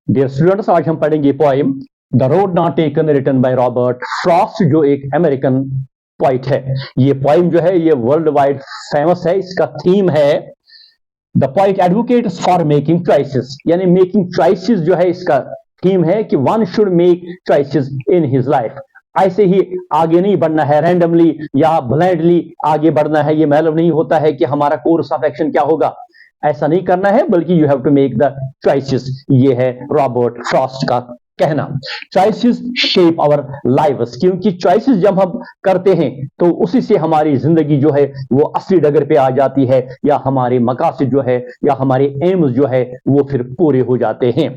Dear students, आज हम पढ़ेंगे poem the road not taken written by Robert Frost, जो एक अमेरिकन पोइट है। ये पोएम जो है ये वर्ल्ड वाइड फेमस है। इसका थीम है the poet advocates for making choices, यानी मेकिंग चॉइसेस जो है इसका थीम है कि one should make choices in his life. ऐसे ही आगे नहीं बढ़ना है रैंडमली या ब्लाइंडली आगे बढ़ना है। ये मतलब नहीं होता है कि हमारा कोर्स ऑफ एक्शन क्या होगा, ऐसा नहीं करना है, बल्कि you have to make the choices. ये है रॉबर्ट फ्रॉस्ट का कहना। चॉइसेस शेप आवर लाइव्स, क्योंकि चॉइसेस जब हम करते हैं तो उसी से हमारी जिंदगी जो है वो असली डगर पे आ जाती है, या हमारे मकासद जो है या हमारे एम्स जो है वो फिर पूरे हो जाते हैं।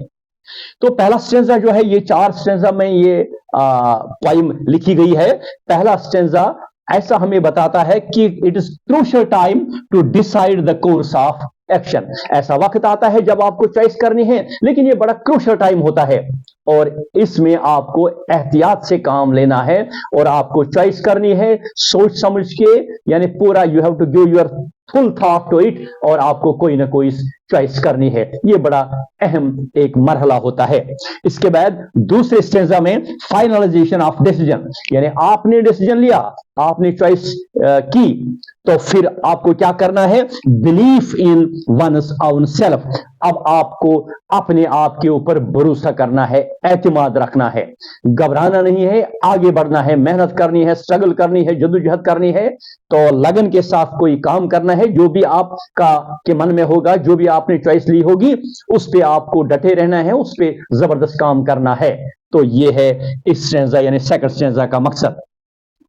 तो पहला स्टेंजा जो है, ये 4 स्टेंजा में ये पोएम लिखी गई है। पहला स्टेंजा ऐसा हमें बताता है कि it is crucial time to decide the course of action. ऐसा वक्त आता है जब आपको चॉइस करनी है, लेकिन ये बड़ा क्रूशियल टाइम होता है और इसमें आपको एहतियात से काम लेना है और आपको चॉइस करनी है सोच समझ के, यानी पूरा you have to give your full thought to it, और आपको कोई ना कोई चॉइस करनी है। ये बड़ा अहम एक मरहला होता है। इसके बाद दूसरे स्टेंजा में फाइनलाइजेशन ऑफ डिसीजन, यानी आपने डिसीजन लिया, आपने चॉइस की, तो फिर आपको क्या करना है, belief in one's own self. अब आपको अपने आप के ऊपर भरोसा करना है, एतमाद रखना है, घबराना नहीं है, आगे बढ़ना है, मेहनत करनी है, स्ट्रगल करनी है, जद्दोजहद करनी है। तो लगन के साथ कोई काम करना है, जो भी आपका के मन में होगा, जो भी आपने चॉइस ली होगी उस पे आपको डटे रहना है, उस पे जबरदस्त काम करना है। तो ये है इस स्टेंजा यानी सेकंड स्टेंजा का मकसद।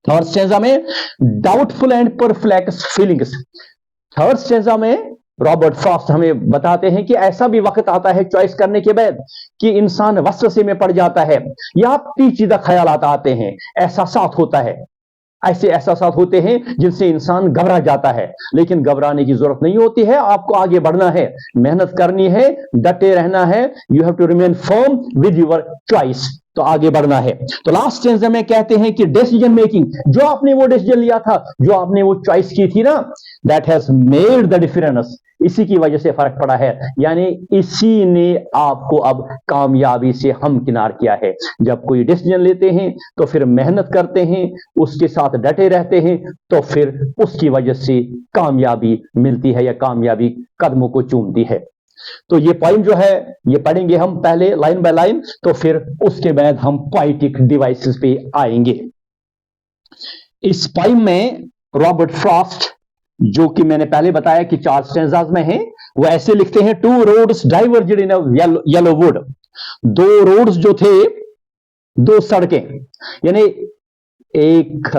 थर्ड स्टेंजा में doubtful and perplex feelings. Third stanza में रॉबर्ट फ्रॉस्ट हमें बताते हैं कि ऐसा भी वक्त आता है चॉइस करने के बाद कि इंसान वसवसे में पड़ जाता है या पेचीदा ख्यालात आते हैं, एहसासात होता है। ऐसे एहसासात होते हैं जिनसे इंसान घबरा जाता है, लेकिन घबराने की जरूरत नहीं होती है। आपको आगे बढ़ना है, मेहनत करनी है, डटे रहना है। You have to remain firm with your choice, तो आगे बढ़ना है। तो लास्ट स्टेंजा में कहते हैं कि डिसीजन मेकिंग, जो आपने वो डिसीजन लिया था, जो आपने वो चॉइस की थी ना, that has made the difference, इसी की वजह से फर्क पड़ा है, यानी इसी ने आपको अब कामयाबी से हमकिनार किया है। जब कोई डिसीजन लेते हैं तो फिर मेहनत करते हैं, उसके साथ डटे रहते हैं, तो फिर उसकी वजह से कामयाबी मिलती है या कामयाबी कदमों को चूमती है। तो ये पॉइंट जो है ये पढ़ेंगे हम पहले लाइन बाय लाइन, तो फिर उसके बाद हम पोएटिक डिवाइसेस पे आएंगे। इस पॉइंट में रॉबर्ट फ्रॉस्ट, जो कि मैंने पहले बताया कि 4 स्टेंजाज में है, वो ऐसे लिखते हैं, 2 roads diverged in a yellow would. 2 roads जो थे, 2 सड़कें, यानी एक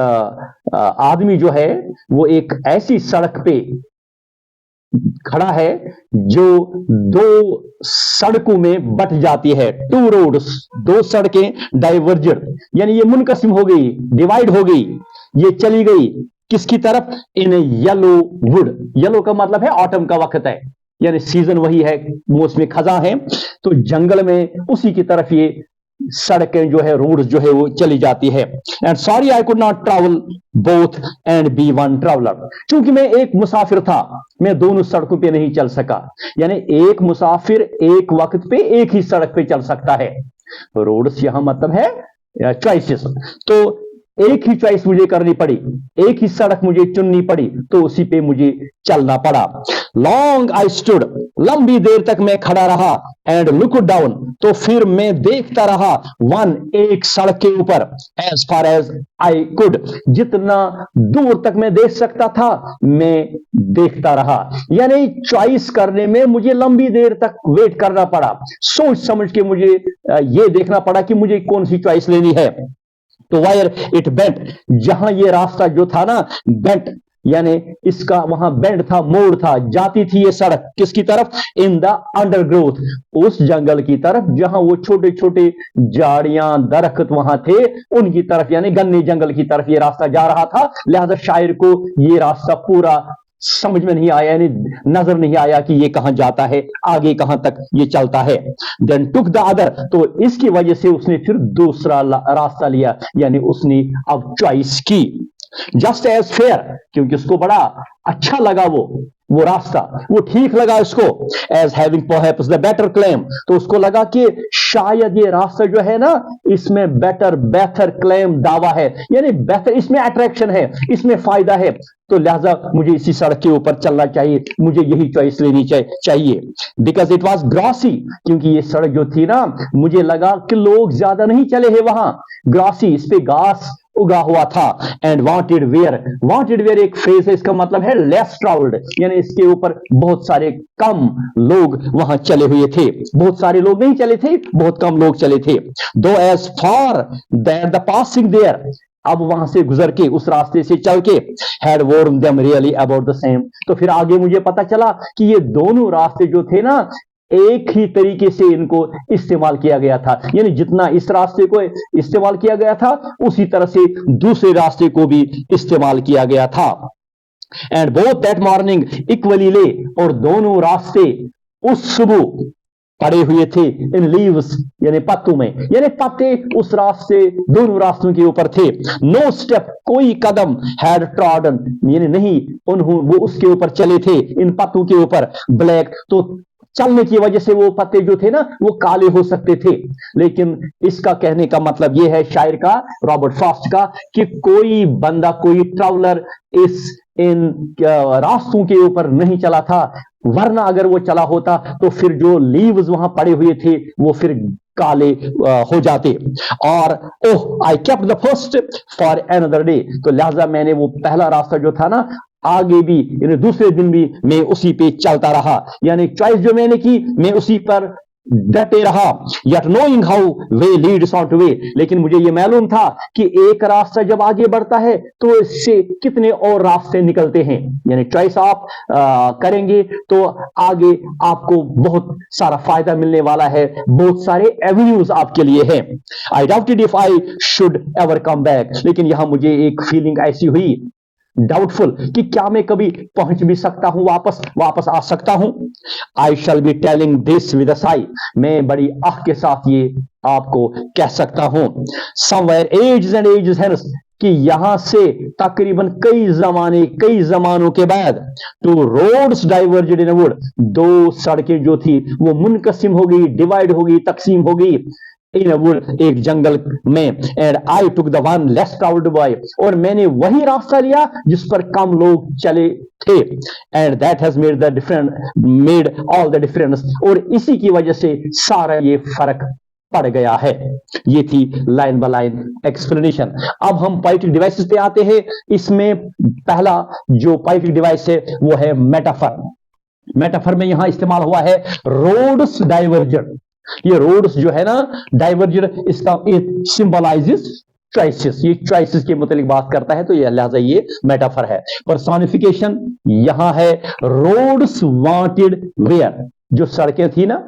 आदमी जो है वो एक ऐसी सड़क पे खड़ा है जो 2 सड़कों में बट जाती है। 2 रोड्स, 2 सड़कें डाइवर्जेड, यानी ये मुनकसिम हो गई, डिवाइड हो गई, ये चली गई किसकी तरफ, इन येलो वुड। येलो का मतलब है ऑटम का वक्त है, यानी सीजन वही है, मौसम खजा है, तो जंगल में उसी की तरफ ये सड़कें जो है, रोड जो है वो चली जाती है। And sorry I could not travel both and be one traveller, क्योंकि मैं एक मुसाफिर था, मैं दोनों सड़कों पे नहीं चल सका। यानी एक मुसाफिर एक वक्त पे एक ही सड़क पे चल सकता है। रोड्स यहां मतलब है चॉइसेस, तो एक ही चॉइस मुझे करनी पड़ी, एक ही सड़क मुझे चुननी पड़ी, तो उसी पे मुझे चलना पड़ा। लॉन्ग आई स्टूड, लंबी देर तक मैं खड़ा रहा, एंड लुक डाउन, तो फिर मैं देखता रहा, वन, एक सड़क के ऊपर, as far as I could, जितना दूर तक मैं देख सकता था मैं देखता रहा। यानी चॉइस करने में मुझे लंबी देर तक वेट करना पड़ा, सोच समझ के मुझे ये देखना पड़ा कि मुझे कौन सी चॉइस लेनी है। तो वायर इट बेंट, जहां ये रास्ता जो था ना, बेंट यानी इसका वहां बेंड था, मोड़ था, जाती थी ये सड़क किसकी तरफ, इन द अंडरग्रोथ, उस जंगल की तरफ जहां वो छोटे छोटे झाड़ियां दरख्त वहां थे, उनकी तरफ, यानी घने जंगल की तरफ ये रास्ता जा रहा था। लिहाजा शायर को ये रास्ता पूरा समझ में नहीं आया, यानी नजर नहीं आया कि ये कहां जाता है, आगे कहां तक ये चलता है। देन टुक द अदर, तो इसकी वजह से उसने फिर दूसरा रास्ता लिया, यानी उसने अब चॉइस की। जस्ट एज फेयर, क्योंकि उसको बड़ा अच्छा लगा वो, वो रास्ता वो ठीक लगा उसको, as having perhaps the better claim, तो उसको लगा कि शायद ये रास्ता जो है ना, इसमें बेहतर क्लेम दावा है, यानी बेहतर, इसमें अट्रैक्शन है, इसमें फायदा है, तो लिहाजा मुझे इसी सड़क के ऊपर चलना चाहिए, मुझे यही चॉइस लेनी चाहिए। बिकॉज इट वॉज ग्रॉसी, क्योंकि ये सड़क जो थी ना, मुझे लगा कि लोग ज्यादा नहीं चले हैं वहां, ग्रॉसी, इस पे घास उगा हुआ था। एंड वांटेड वेयर एक फ्रेज है, इसका मतलब है लेस ट्रैवल्ड, यानी इसके ऊपर बहुत सारे कम लोग वहां चले हुए थे, बहुत सारे लोग नहीं चले थे, बहुत कम लोग चले थे। Though as for that the passing there, अब वहां से गुजर के, उस रास्ते से चल के, had worn them really about the same, तो फिर आगे मुझे पता चला कि ये दोनों रास्ते जो थे ना, एक ही तरीके से इनको इस्तेमाल किया गया था, यानी जितना इस रास्ते को इस्तेमाल किया गया था, उसी तरह से दूसरे रास्ते को भी इस्तेमाल किया गया था। And both that morning equally ले, और दोनों रास्ते उस सुबह पड़े हुए थे इन लीव्स, यानी पत्तों में, यानी पत्ते उस रास्ते, दोनों रास्तों के ऊपर थे। नो स्टेप, कोई कदम, हैड ट्रॉडन, यानी नहीं वो उसके ऊपर चले थे, इन पत्तों के ऊपर, ब्लैक, तो चलने की वजह से वो पत्ते जो थे ना, वो काले हो सकते थे, लेकिन इसका कहने का मतलब ये है शायर का, रॉबर्ट फ्रॉस्ट का, कि कोई बंदा, कोई ट्रैवलर इन रास्तों के ऊपर नहीं चला था, वरना अगर वो चला होता तो फिर जो लीव्स वहां पड़े हुए थे वो फिर काले हो जाते। और oh I kept the first for another day, तो लिहाजा मैंने वो पहला रास्ता जो था ना, आगे भी, यानी दूसरे दिन भी मैं उसी पे चलता रहा, यानी चॉइस जो मैंने की, मैं उसी पर डटे रहा। Yet knowing how way Leeds on two way, लेकिन मुझे यह मालूम था कि एक रास्ता जब आगे बढ़ता है तो इससे कितने और रास्ते निकलते हैं, यानी चॉइस आप करेंगे तो आगे आपको बहुत सारा फायदा मिलने वाला है, बहुत सारे एवेन्यूज आपके लिए हैं। आई doubted if I should ever come back, लेकिन यहां मुझे एक फीलिंग ऐसी हुई, डाउटफुल, कि क्या मैं कभी पहुंच भी सकता हूं, वापस आ सकता हूं। I shall be telling this with a sigh, मैं बड़ी आह के साथ ये आपको कह सकता हूं। Somewhere ages and ages hence, कि यहां से तकरीबन कई जमानों के बाद, two roads diverged in a wood, दो सड़कें जो थी वो मुनकसिम हो गई, डिवाइड हो गई, तकसीम हो गई इन वुड, एक जंगल में। And I took the one less travelled bye, और मैंने वही रास्ता लिया जिस पर कम लोग चले थे। And that has made all the difference, और इसी की वजह से सारा ये फर्क पड़ गया है। ये थी लाइन बाय लाइन एक्सप्लेनेशन। अब हम पोएटिक डिवाइसेस पे आते हैं। इसमें पहला जो पोएटिक डिवाइस है वो है मेटाफर। मेटाफर में यहां इस्तेमाल हुआ है रोड्स डाइवर्जन। ये रोड्स जो है ना डाइवर्जन, इसका सिंबलाइजेस चॉइसेस, ये चॉइसेस के मुतालिक बात करता है, तो ये लिहाजा ये मेटाफर है। पर्सोनिफिकेशन यहां है रोड्स वांटेड वेयर, जो सड़कें थी ना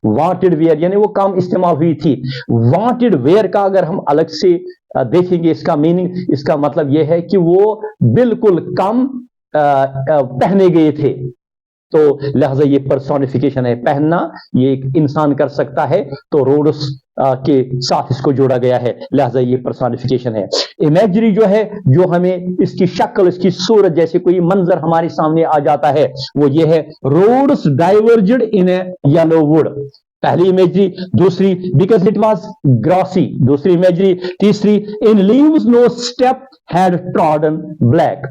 वांटेड वेयर, यानी वो कम इस्तेमाल हुई थी। वांटेड वेयर का अगर हम अलग से देखेंगे इसका मीनिंग, इसका मतलब यह है कि वो बिल्कुल कम पहने गए थे, तो लिहाजा ये पर्सोनिफिकेशन है। पहनना ये एक इंसान कर सकता है, तो रोड्स के साथ इसको जोड़ा गया है, लिहाजा ये पर्सोनिफिकेशन है। इमेजरी जो है, जो हमें इसकी शक्ल, इसकी सूरत, जैसे कोई मंजर हमारे सामने आ जाता है, वो ये है roads diverged in a yellow wood, पहली इमेजरी। दूसरी बिकॉज इट वाज ग्रॉसी, दूसरी इमेजरी। तीसरी in leaves no step had trodden black.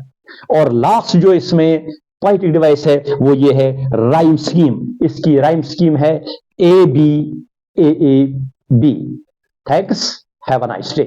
और लास्ट जो इसमें पोएटिक डिवाइस है वो ये है राइम स्कीम। इसकी राइम स्कीम है ABAAB। Thanks, have a nice day.